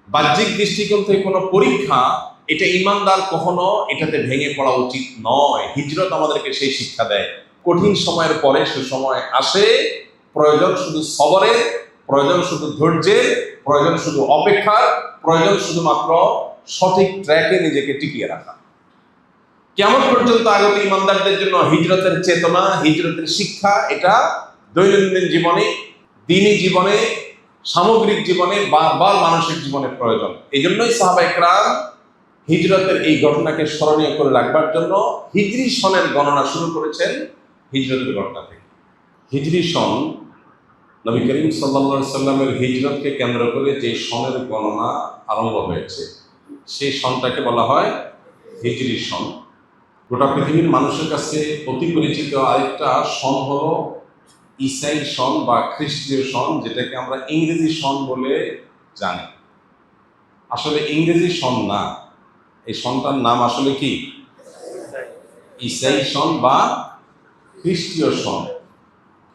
বাহ্যিক দৃষ্টিকোণ থেকে কোনো পরীক্ষা, এটা ইমানদার কখনো এটাতে ভেঙে পড়া উচিত নয়। হিজরত আমাদেরকে সেই শিক্ষা দেয়। কঠিন সময়ের পরে সুসময় আসে, প্রয়োজন শুধু সবরের, প্রয়োজন শুধু ধৈর্যের, প্রয়োজন শুধু অপেক্ষার, প্রয়োজন শুধুমাত্র সঠিক ট্র্যাকে নিজেকে টিকিয়ে রাখা। কিয়ামত পর্যন্ত আগত ইমানদারদের জন্য হিজরতের চেতনা, হিজরতের শিক্ষা, এটা দৈনন্দিন জীবনে, দিনী জীবনে, সামগ্রিক জীবনে, বারবার মানুষের জীবনে প্রয়োজন। এই জন্যই সাহাবায়ে কেরাম হিজরতের এই ঘটনাকে স্মরণীয় করে রাখবার জন্য হিজরি সনের গণনা শুরু করেছেন হিজরতের ঘটনা থেকে। হিজরি সন, নবী করিম সাল্লাল্লাহু আলাইহি সাল্লামের হিজরতকে কেন্দ্র করে যে সনের গণনা আরম্ভ হয়েছে, সেই সনটাকে বলা হয় হিজরি সন। গোটা পৃথিবীর মানুষের কাছে অতি পরিচিত আরেকটা সন হলো ঈসাই সন বা খ্রিস্টীয় সন, যেটাকে আমরা ইংরেজি সন বলে জানি। আসলে ইংরেজি সন না, এই সনটার নাম আসলে কি? ঈসাই সন বা খ্রিস্টীয় সন।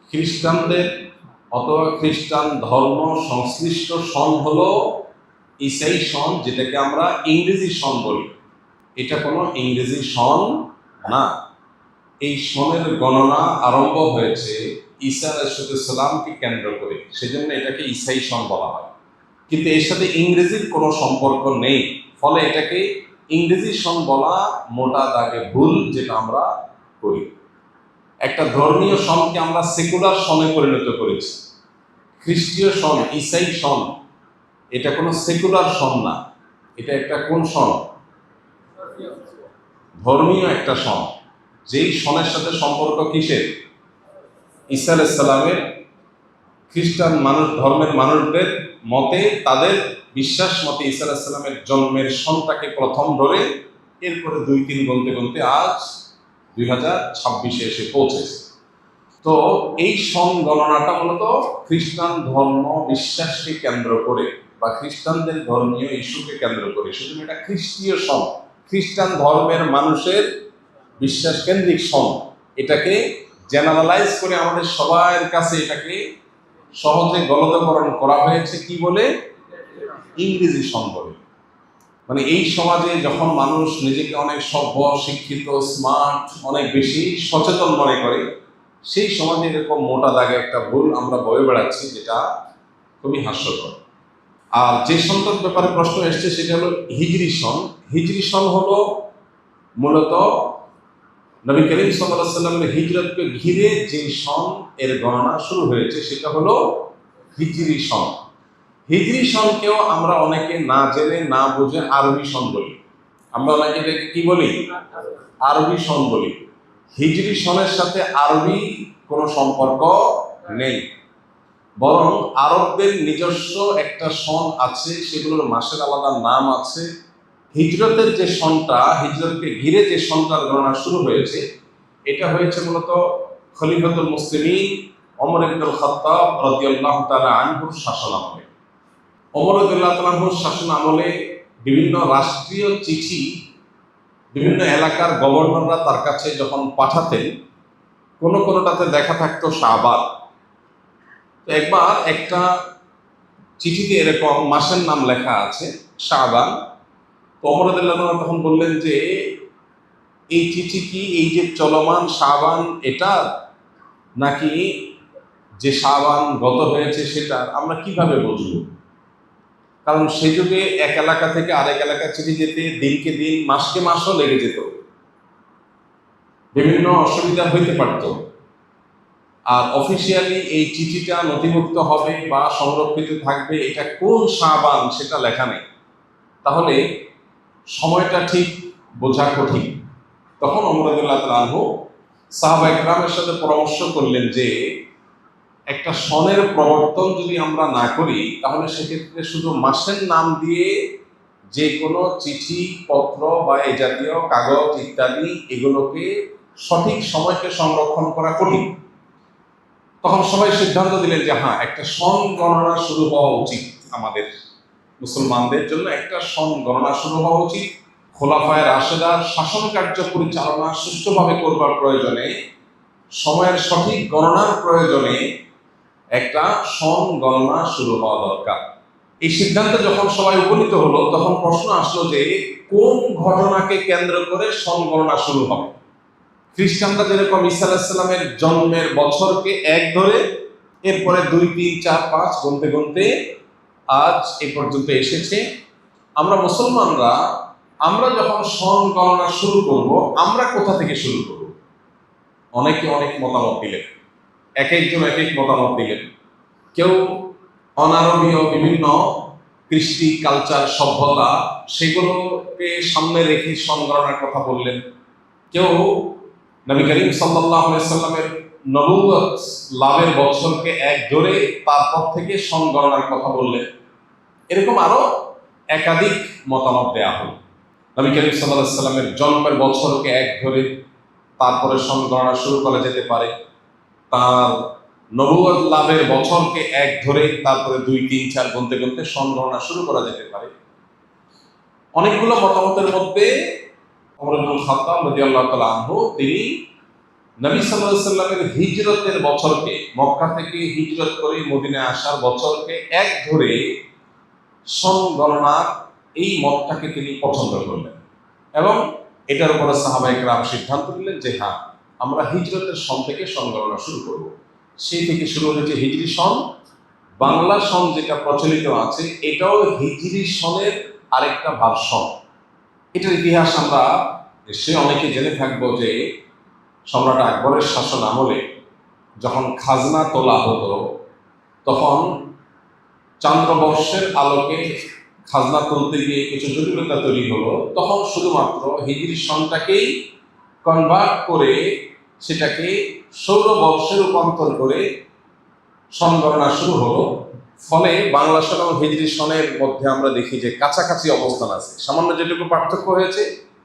খ্রিস্টানদের অথবা খ্রিস্টান ধর্ম সংশ্লিষ্ট সন হলো ঈসাই সন, যেটাকে আমরা ইংরেজি সন বলি। এটা কোনো ইংরেজি সন না। এই সনের গণনা আরম্ভ হয়েছে ঈসা আলাইহিস সালামকে কেন্দ্র করে, সেজন্য এটাকে ঈসাই সন বলা হয়। কিন্তু এর সাথে ইংরেজির কোনো সম্পর্ক নেই, ফলে এটাকে ইংরেজি সন বলা মোটা দাগে ভুল, যেটা আমরা করি। একটা ধর্মীয় সনকে আমরা সেকুলার সনে পরিণত করেছি। খ্রিস্টীয় সন, ঈসাই সন, এটা কোনো সেকুলার সন না। এটা একটা কোন সন? ধর্মীয় একটা সন। যেই সনের সাথে সম্পর্ক কিসের? ঈসা আলাইহিস সালামের। খ্রিস্টান মানুষ, ধর্মের মানুষদের মতে, তাদের বিশ্বাস মতে ঈসা আলাইহিস সালামের জন্মের সনটাকে প্রথম ধরে এরপরে 2-3 গুনতে গুনতে আজ 2026 এসে পৌঁছেছে। তো এই সন গণনাটা মূলত খ্রিস্টান ধর্ম বিশ্বাসকে কেন্দ্র করে বা খ্রিস্টানদের ধর্মীয় ইস্যুকে কেন্দ্র করে, সেজন্য এটা খ্রিস্টীয় সন, খ্রিস্টান ধর্মের মানুষের বিশ্বাস কেন্দ্রিক সন। এটাকে জেনারেলাইজ করে আমাদের সবার কাছে এটাকে সহজে গলদকরণ করা হয়েছে কি বলে? ইংরেজি সন বলে। মানে এই সমাজে যখন মানুষ নিজেকে অনেক সভ্য, শিক্ষিত, স্মার্ট, অনেক বেশি সচেতন মনে করে, সেই সমাজে এরকম মোটা দাগে একটা ভুল আমরা বয়ে বেড়াচ্ছি, যেটা খুবই হাস্যকর। আর যে সনটার ব্যাপারে প্রশ্ন এসছে সেটা হলো হিজরি সন। হিজরি সন হলো মূলত নবী করিম সাল্লাল্লাহু আলাইহি সাল্লামের হিজরতকে ঘিরে যে সন এর গণনা শুরু হয়েছে, সেটা হলো হিজরি সন। হিজরি সনকেও আমরা অনেকে না জেনে না বুঝে আরবি সন বলি। আমরা অনেকে এটাকে কি বলি? আরবি সন বলি। হিজরি সনের সাথে আরবি কোনো সম্পর্ক নেই, বরং আরবদের নিজস্ব একটা সন আছে, সেগুলোর মাসের আলাদা নাম আছে। হিজরতের যে সনটা, হিজরতকে ঘিরে যে সনটার গণনা শুরু হয়েছে, এটা হয়েছে মূলত খলিফাতুল মুসলিমিন ওমর ইবনুল খাত্তাব রাদিয়াল্লাহু তাআলা আনহুর শাসন আমলে। ওমর রাদিয়াল্লাহু তাআলা আনহুর শাসন আমলে বিভিন্ন রাষ্ট্রীয় চিঠি বিভিন্ন এলাকার গভর্নররা তার কাছে যখন পাঠাতেন, কোনোটাতে দেখা থাকতো শাবান। তো একবার একটা চিঠিতে এরকম মাসের নাম লেখা আছে শাবান। তো ওমর রাদিয়াল্লাহু তাআলা তখন বললেন যে, এই চিঠি কি এই যে চলমান শাবান এটা, নাকি যে শাবান গত হয়েছে সেটা? আমরা কিভাবে বুঝবো? কারণ সে যুগে এক এলাকা থেকে আরেক এলাকা চিঠি যেতে দিনকে দিন, মাসকে মাসও লেগে যেত, বিভিন্ন অসুবিধা হইতে পারত। আর অফিসিয়ালি এই চিঠিটা নথিভুক্ত হবে বা সংরক্ষিত থাকবে, এটা কোন শাবান সেটা লেখা নেই। তাহলে সময়টা ঠিক বোঝা কঠিন। তখন ওমর রাদিয়াল্লাহু তাআলা আনহু সাহাবায়ে কেরামের সাথে পরামর্শ করলেন যে, একটা সনের প্রবর্তন যদি আমরা না করি, তাহলে সেক্ষেত্রে শুধু মাসের নাম দিয়ে যে কোনো চিঠি পত্র বা এই জাতীয় কাগজ ইত্যাদি এগুলোকে সঠিক সময়কে সংরক্ষণ করা কঠিন। তখন সবাই সিদ্ধান্ত দিলেন যে হ্যাঁ, একটা সন গণনা শুরু হওয়া উচিত। আমাদের মুসলমানদের জন্য একটা সন গণনা শুরু হওয়া উচিত। খোলাফায়ে রাশেদার শাসন কার্য পরিচালনা সুষ্ঠুভাবে করবার প্রয়োজনে, সময়ের সঠিক গণনার প্রয়োজনে একটা সন গণনা শুরু হওয়া দরকার। এই সিদ্ধান্তে যখন সবাই উপনীত হলো, তখন প্রশ্ন আসলো যে কোন ঘটনাকে কেন্দ্র করে সন গণনা শুরু হবে। খ্রিস্টানরা যেরকম ঈসা আলাইহিস সালামের জন্মের বছরকে এক ধরে, এরপরে 2, 3, 4, 5 গুনতে গুনতে আজ এ পর্যন্ত এসেছে। আমরা মুসলমানরা আমরা যখন সন গণনা শুরু করব, আমরা কোথা থেকে শুরু করব? অনেকে অনেক মতামত দিলেন, এক একজন এক এক মতামত দিলেন। কেউ অনারবীয় বিভিন্ন কৃষ্টি, কালচার, সভ্যতা সেগুলোকে সামনে রেখে সন গণনার কথা বললেন। কেউ নবী করিম সাল্লাল্লাহু আলাইহি সাল্লামের নবুয়ত লাভের বছরকে এক ধরে তারপর থেকে সন গণনার কথা বললেন। এরকম আরো একাধিক মতামত দেয়া হল। নবী করিম সাল্লাল্লাহু আলাইহি সাল্লামের জন্মের বছরকে এক ধরে তারপরে সন গণনা শুরু করা যেতে পারে। তার নবুয়ত লাভের বছরকে এক ধরে তারপরে 2, 3, 4 গুনতে গুনতে সন গণনা শুরু করা যেতে পারে। অনেকগুলো মতামতের মধ্যে ওমর ইবনুল খাত্তাব রাদিয়াল্লাহু তাআলা আনহু তিনি নবী সাল্লাল্লাহু আলাইহি সাল্লামের হিজরতের বছরকে, মক্কা থেকে হিজরত করে মদিনায় আসার বছরকে এক ধরে সন গণনার এই মতটাকে তিনি পছন্দ করলেন এবং এটার উপরে সাহাবায়ে কেরাম সিদ্ধান্ত নিলেন যে হ্যাঁ, আমরা হিজরতের সন থেকে সন গণনা শুরু করব। সেই থেকে শুরু হয়েছে হিজরি সন। বাংলা সন যেটা প্রচলিত আছে, এটাও হিজরি সনের আরেকটা ভার্সন। এটার ইতিহাস আমরা নিশ্চয়ই অনেকে জেনে থাকবো যে সম্রাট আকবরের শাসন আমলে যখন খাজনা তোলা হতো, তখন চান্দ্রবর্ষের আলোকে খাজনা তুলতে গিয়ে কিছু জটিলতা তৈরি হলো। তখন শুধুমাত্র হিজরি সনটাকেই কনভার্ট করে সেটাকে সৌরবর্ষে রূপান্তর করে সন গণনা শুরু হলো। ফলে বাংলা সন এবং হিজরি সনের মধ্যে আমরা দেখি যে কাছাকাছি অবস্থান আছে। সামান্য যেটুকু পার্থক্য হয়েছে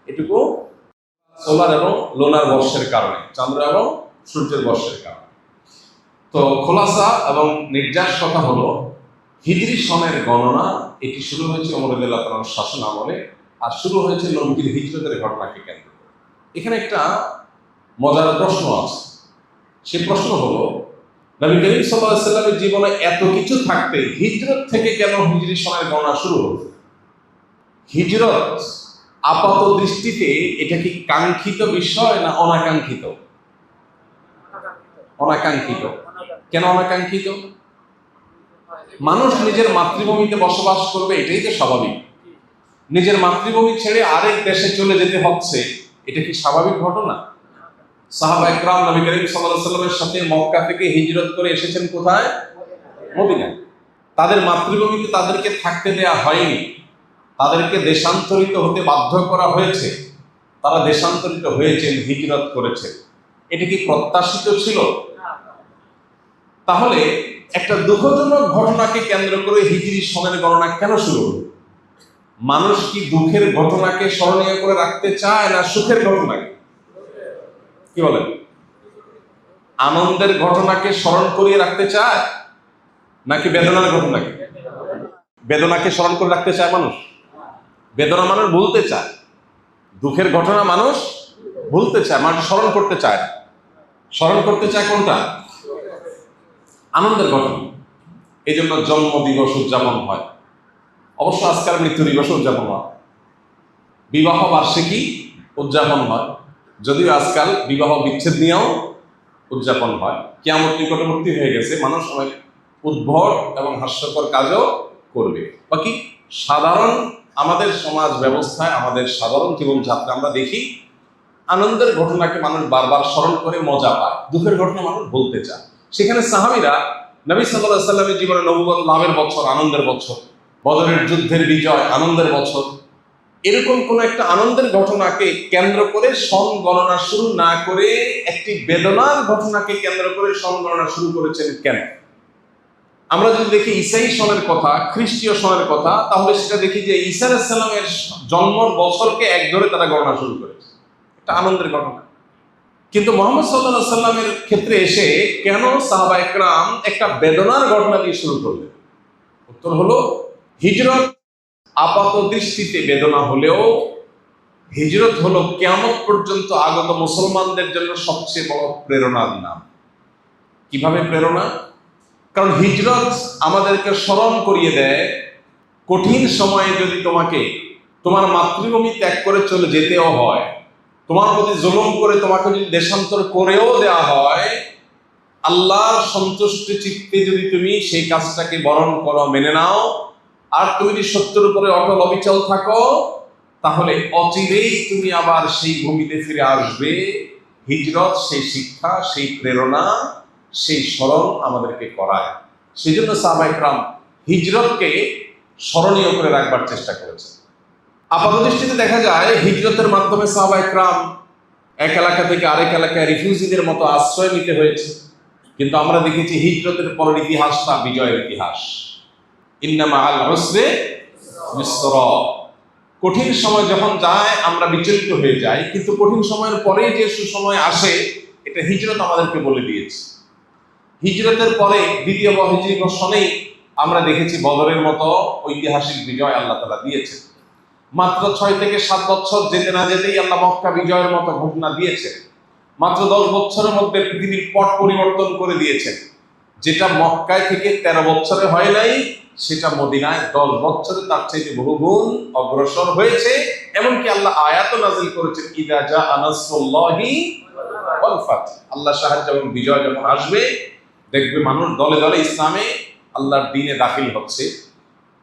এটুকু সোলার এবং লোনার বর্ষের কারণে, চন্দ্র এবং সূর্যের বর্ষের কারণে। তো খোলাসা এবং নির্যাস কথা হলো, হিজরি সনের গণনা এটি শুরু হয়েছে ওমর রাদিয়াল্লাহু তাআলার শাসন আমলে, আর শুরু হয়েছে নবীর হিজরতের ঘটনাকে কেন্দ্র করে। এখানে একটা মজার প্রশ্ন আছে। সে প্রশ্ন হলো, নবী করিম সাল্লাল্লাহু আলাইহি সাল্লামের জীবনে এত কিছু থাকতে হিজরত থেকে কেন হিজরি সনের গণনা শুরু হলো? হিজরত আপাত দৃষ্টিতে এটা কি কাঙ্ক্ষিত বিষয় না অনাকাঙ্ক্ষিত? অনাকাঙ্ক্ষিত। কেন অনাকাঙ্ক্ষিত? মানুষ নিজের মাতৃভূমিতে বসবাস করবে, এটাই তো স্বাভাবিক। নিজের মাতৃভূমি ছেড়ে আরেক দেশে চলে যেতে হচ্ছে, এটা কি স্বাভাবিক ঘটনা? সাহাবায়ে কেরাম নবী করিম সাল্লাল্লাহু আলাইহি সাল্লামের সাথে মক্কা থেকে হিজরত করে এসেছেন কোথায়? মদিনায়। তাদের মাতৃভূমিতে তাদেরকে থাকতে দেয়া হয়নি, তাদেরকে দেশান্তরিত হতে বাধ্য করা হয়েছে। তারা দেশান্তরিত হয়েছেন, হিজরত করেছেন। এটা কি প্রত্যাশিত ছিল? তাহলে একটা দুঃখজনক ঘটনাকে কেন্দ্র করে হিজরি সনের গণনা কেন শুরু হলো? মানুষ কি দুঃখের ঘটনাকে স্মরণীয় করে রাখতে চায় না সুখের ঘটনাকে? কি বলেন? আনন্দের ঘটনাকে স্মরণ করিয়ে রাখতে চায় নাকি বেদনার ঘটনাকে? বেদনাকে স্মরণ করে রাখতে চায় মানুষ। বেদনা মানুষ ভুলতে চায়, দুঃখের ঘটনা মানুষ ভুলতে চায়, মানুষ স্মরণ করতে চায় না। স্মরণ করতে চায় কোনটা? আনন্দের ঘটনা। এই জন্য জন্ম দিবস উদযাপন হয়, অবশ্য আজকাল মৃত্যু দিবস উদযাপন হয়, বিবাহ বার্ষিকী উদযাপন হয়, যদিও আজকাল বিবাহ বিচ্ছেদ নিয়েও উদযাপন হয়। কিয়ামত নিকটবর্তী হয়ে গেছে, মানুষ অনেক উদ্ভট এবং হাস্যকর কাজও করবে। বাকি সাধারণ আমাদের সমাজ ব্যবস্থায়, আমাদের সাধারণ জীবনযাত্রা আমরা দেখি আনন্দের ঘটনাকে মানুষ বারবার স্মরণ করে মজা পায়, দুঃখের ঘটনা মানুষ বলতে চায়। সেখানে সাহাবীরা নবী সাল্লাল্লাহু আলাইহি সাল্লামের জীবনে নবুয়ত লাভের বছর, আনন্দের বছর, বদরের যুদ্ধের বিজয়, আনন্দের বছর, এরকম কোন একটা আনন্দের ঘটনাকে কেন্দ্র করে সন গণনা শুরু না করে একটি বেদনার ঘটনাকে কেন্দ্র করে সন গণনা শুরু করেছেন কেন? আমরা যদি দেখি ঈসাই সনের কথা, খ্রিস্টীয় সনের কথা, তাহলে সেটা দেখি যে ঈসা আলাইহিস সালামের জন্মের বছরকে এক ধরে তারা গণনা শুরু করেছে, একটা আনন্দের ঘটনা। কিন্তু মুহাম্মদ সাল্লাল্লাহু আলাইহি সাল্লামের ক্ষেত্রে এসে কেন সাহাবায়ে কেরাম একটা বেদনার ঘটনা দিয়ে শুরু করলেন? উত্তর হলো, হিজরত আপাত দৃষ্টিতে বেদনা হলেও হিজরত হলো কিয়ামত পর্যন্ত আগত মুসলমানদের জন্য সবচেয়ে বড় প্রেরণার নাম। কিভাবে প্রেরণা? কারণ হিজরত আমাদেরকে স্মরণ করিয়ে দেয় কঠিন সময়ে যদি তোমাকে তোমার মাতৃভূমি ত্যাগ করে চলে যেতেও হয়, তোমার প্রতি জুলুম করে তোমাকে যদি দেশান্তর করেও দেওয়া হয়, আল্লাহর সন্তুষ্টি চিত্তে যদি তুমি সেই কাজটাকে বরণ করো, মেনে নাও, আর তুমি যদি সত্যের উপরে অটল অবিচল থাকো, তাহলে অচিরেই তুমি আবার সেই ভূমিতে ফিরে আসবে। হিজরত সেই শিক্ষা, সেই প্রেরণা, সেই স্মরণ আমাদেরকে করায়। সেই জন্য সাহাবায়ে কেরাম হিজরতকে স্মরণীয় করে রাখবার চেষ্টা করেছে। আপাতদৃষ্টিতে দেখা যায় হিজরতের মাধ্যমে সাহাবায়ে কেরাম এক এলাকা থেকে আরেক এলাকায় রিফিউজিদের মতো আশ্রয় নিতে হয়েছে, কিন্তু আমরা দেখেছি হিজরতের পরের ইতিহাসটা বিজয়ের ইতিহাস। ইন্না মাআল উসরি ইউসরা। কঠিন সময় যখন যায় আমরা বিচলিত হয়ে যাই, কিন্তু কঠিন সময়ের পরেই যে সুসময় আসে এটা হিজরত আমাদেরকে বলে দিয়েছে। হিজরতের পরে দ্বিতীয় হিজরি সনেই আমরা দেখেছি বদরের মতো ঐতিহাসিক বিজয় আল্লাহ তাআলা দিয়েছেন। মাত্র 6 থেকে 7 বছর যেতে না যেতেই আল্লাহ মক্কা বিজয়ের মতো ঘটনা দিয়েছে। মাত্র 10 বছরের মধ্যে পৃথিবীর পট পরিবর্তন করে দিয়েছেন। যেটা মক্কায় থেকে 13 বছরে হয় নাই, সেটা মদিনায় 10 বছরে তার চাইতে বহুগুণ অগ্রসর হয়েছে। এমনকি আল্লাহ আয়াত নাযিল করেছেন, ইযা জাআ নাসরুল্লাহি ওয়াল ফাত। আল্লাহ সাহায্য এবং বিজয় যখন আসবে, দেখবে মানুষ দলে দলে ইসলামে আল্লাহর দ্বীনে দাখিল হচ্ছে।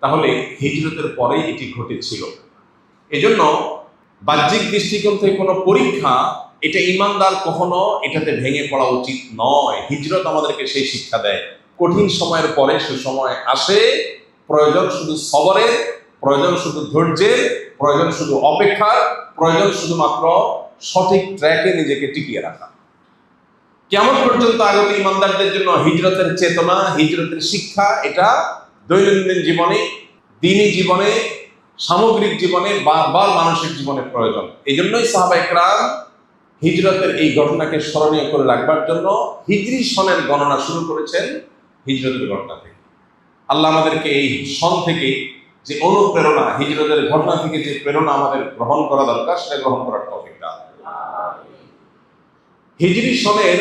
তাহলে হিজরতের পরেই এটি ঘটেছিল। এজন্য বাহ্যিক দৃষ্টিকোণ থেকে কোনো পরীক্ষা, এটা ইমানদার কখনো এটাতে ভেঙে পড়া উচিত নয়। হিজরত আমাদেরকে সেই শিক্ষা দেয়। কঠিন সময়ের পরে সুসময় আসে। প্রয়োজন শুধু সবরের, প্রয়োজন শুধু ধৈর্যের, প্রয়োজন শুধু অপেক্ষার, প্রয়োজন শুধুমাত্র সঠিক ট্র্যাকে নিজেকে টিকিয়ে রাখা। কিয়ামত পর্যন্ত আগত ইমানদারদের জন্য হিজরতের চেতনা, হিজরতের শিক্ষা, এটা দৈনন্দিন জীবনে, দিনী জীবনে, সামগ্রিক জীবনে, বারবার মানসিক জীবনে প্রয়োজন। এই জন্যই সাহাবায়ে কেরাম হিজরতের এই ঘটনাকে স্মরণীয় করে রাখবার জন্য হিজরি সনের গণনা শুরু করেছেন হিজরতের ঘটনা থেকে। আল্লাহ আমাদেরকে এই সন থেকে যে অনুপ্রেরণা, হিজরতের ঘটনা থেকে যে প্রেরণা আমাদের গ্রহণ করা দরকার, সেটা গ্রহণ করার তৌফিক দান। হিজরি সনের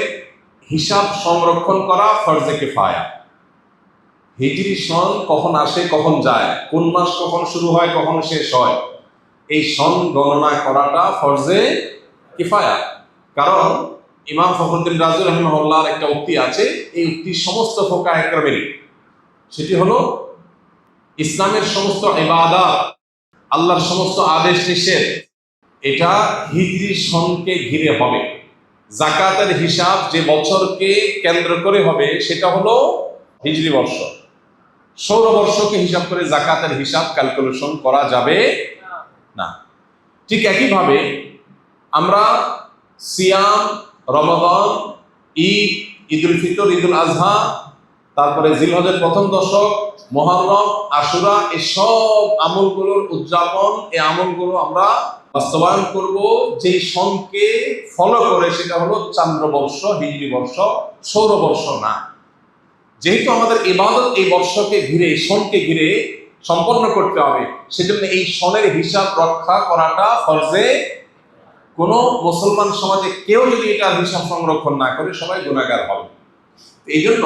হিসাব সংরক্ষণ করা ফরজে কিফায়া। হিজরি সন কখন আসে, কখন যায়, কোন মাস কখন শুরু হয়, কখন শেষ হয়, এই সন গণনা করাটা ফরজে কিফায়া। কারণ ইমাম ফখরুদ্দিন রাজি রাহিমাহুল্লাহর একটা উক্তি আছে, এই উক্তি সমস্ত ফুকাহা কেরামেরই। সেটি হলো, ইসলামের সমস্ত ইবাদত, আল্লাহর সমস্ত আদেশ নিষেধ, এটা হিজরি সনকে ঘিরে হবে। যাকাতের হিসাব যে বছরকে কেন্দ্র করে হবে, সেটা হলো হিজরি বর্ষ। সৌরবর্ষকে হিসাব করে যাকাতের হিসাব ক্যালকুলেশন করা যাবে না। ঠিক একইভাবে আমরা সিয়াম, রমাদান, ঈদ, ঈদুল ফিতর, ঈদুল আজহা, তারপরে জিলহজের প্রথম দশক, মুহররম, আশুরা, এসব আমলগুলোর উদযাপন, এই আমলগুলো আমরা বাস্তবায়ন করব যেই সনকে ফলো করে, সেটা হলো চান্দ্রবর্ষ, হিজরি বর্ষ, সৌরবর্ষ না। যেহেতু আমাদের ইবাদত এই বর্ষকে ঘিরে, সনকে ঘিরে সম্পন্ন করতে হবে, সেজন্য এই সনের হিসাব রক্ষা করাটা ফরজে। কোনো মুসলমান সমাজে কেউ যদি এটার হিসাব সংরক্ষণ না করে, সবাই গুনাহগার হবে। এই জন্য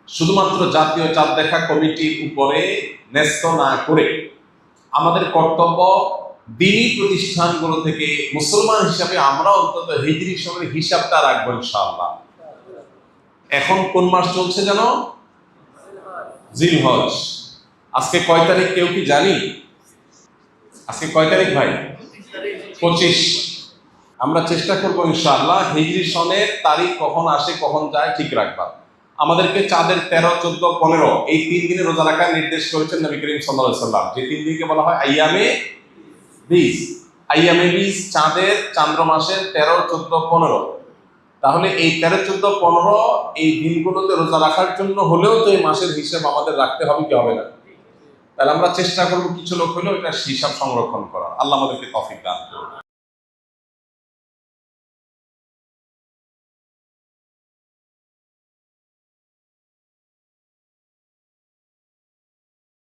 শুধুমাত্র জাতীয় চাঁদ দেখা কমিটির উপরে ন্যস্ত না করে আমাদের কর্তব্য দ্বীনি প্রতিষ্ঠানগুলো থেকে মুসলমান হিসাবে আমরা অন্তত হিজরি সনের হিসাবটা রাখবো ইনশাআল্লাহ। এখন কোন মাস চলছে জানো? জিলহজ। আজকে কয় তারিখ কেউ কি জানি? আজকে কয় তারিখ ভাই? 25। আমরা চেষ্টা করবো ইনশাআল্লাহ হিজরি সনের তারিখ কখন আসে কখন যায় ঠিক রাখবার। আমাদেরকে চাঁদের 13, 14, 15 এই 3 দিনে রোজা রাখার নির্দেশ করেছেন নবী করিম সাল্লাল্লাহু আলাইহি সাল্লাম। যে 3 দিনকে বলা হয় আইয়ামে বীজ। আইয়ামে বীজ চাঁদের, চান্দ্র মাসের 13, 14, 15। তাহলে এই 13, 14, 15 এই দিনগুলোতে রোজা রাখার জন্য হলেও তো এই মাসের হিসাব আমাদের রাখতে হবে কি হবে না? তাহলে আমরা চেষ্টা করবো কিছু লোক হলেও এটা হিসাব সংরক্ষণ করার। আল্লাহ আমাদেরকে তৌফিক দান করুন।